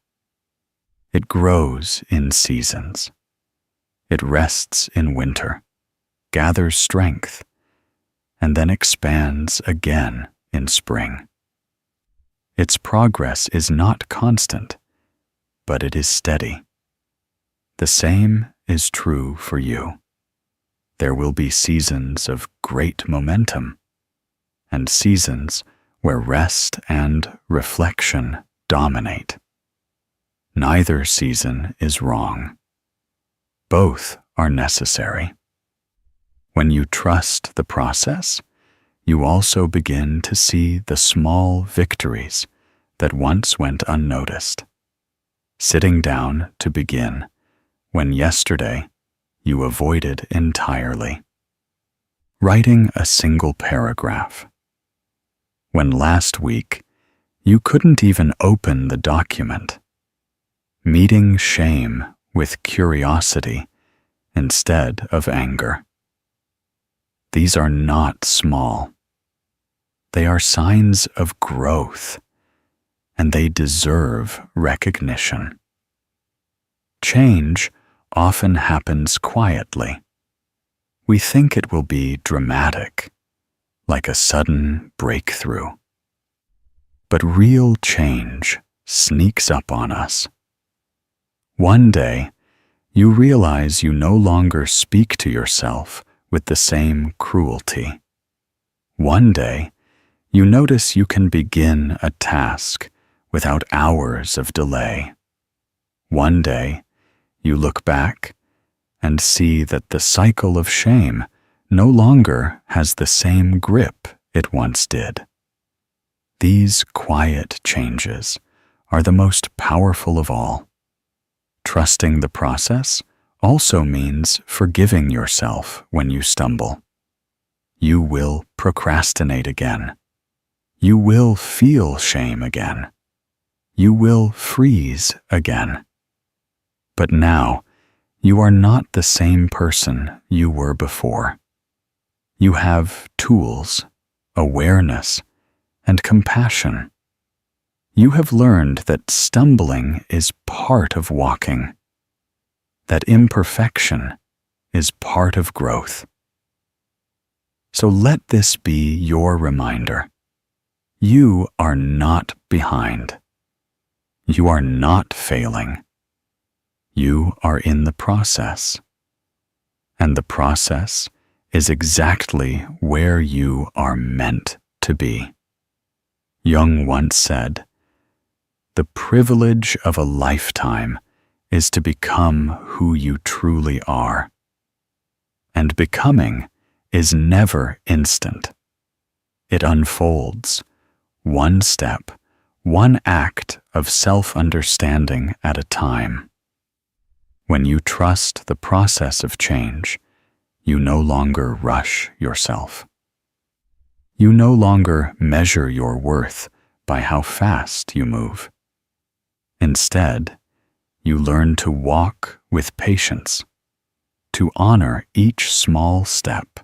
It grows in seasons. It rests in winter, gathers strength, and then expands again in spring. Its progress is not constant, but it is steady. The same is true for you. There will be seasons of great momentum, and seasons where rest and reflection dominate. Neither season is wrong. Both are necessary. When you trust the process, you also begin to see the small victories that once went unnoticed. Sitting down to begin when yesterday you avoided entirely. Writing a single paragraph when last week you couldn't even open the document. Meeting shame with curiosity instead of anger. These are not small. They are signs of growth, and they deserve recognition. Change often happens quietly. We think it will be dramatic, like a sudden breakthrough. But real change sneaks up on us. One day, you realize you no longer speak to yourself with the same cruelty. One day, you notice you can begin a task without hours of delay. One day, you look back and see that the cycle of shame no longer has the same grip it once did. These quiet changes are the most powerful of all. Trusting the process also means forgiving yourself when you stumble. You will procrastinate again. You will feel shame again. You will freeze again. But now, you are not the same person you were before. You have tools, awareness, and compassion. You have learned that stumbling is part of walking, that imperfection is part of growth. So let this be your reminder. You are not behind. You are not failing. You are in the process. And the process is exactly where you are meant to be. Jung once said, "The privilege of a lifetime is to become who you truly are. And becoming is never instant. It unfolds, one step, one act of self-understanding at a time. When you trust the process of change, you no longer rush yourself. You no longer measure your worth by how fast you move. Instead, you learn to walk with patience, to honor each small step,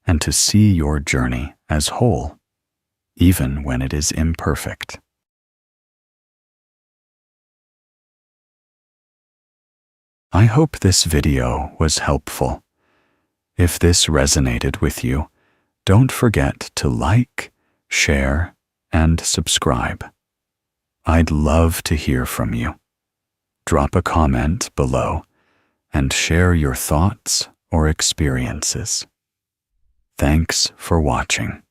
and to see your journey as whole, even when it is imperfect." I hope this video was helpful. If this resonated with you, don't forget to like, share, and subscribe. I'd love to hear from you. Drop a comment below and share your thoughts or experiences. Thanks for watching.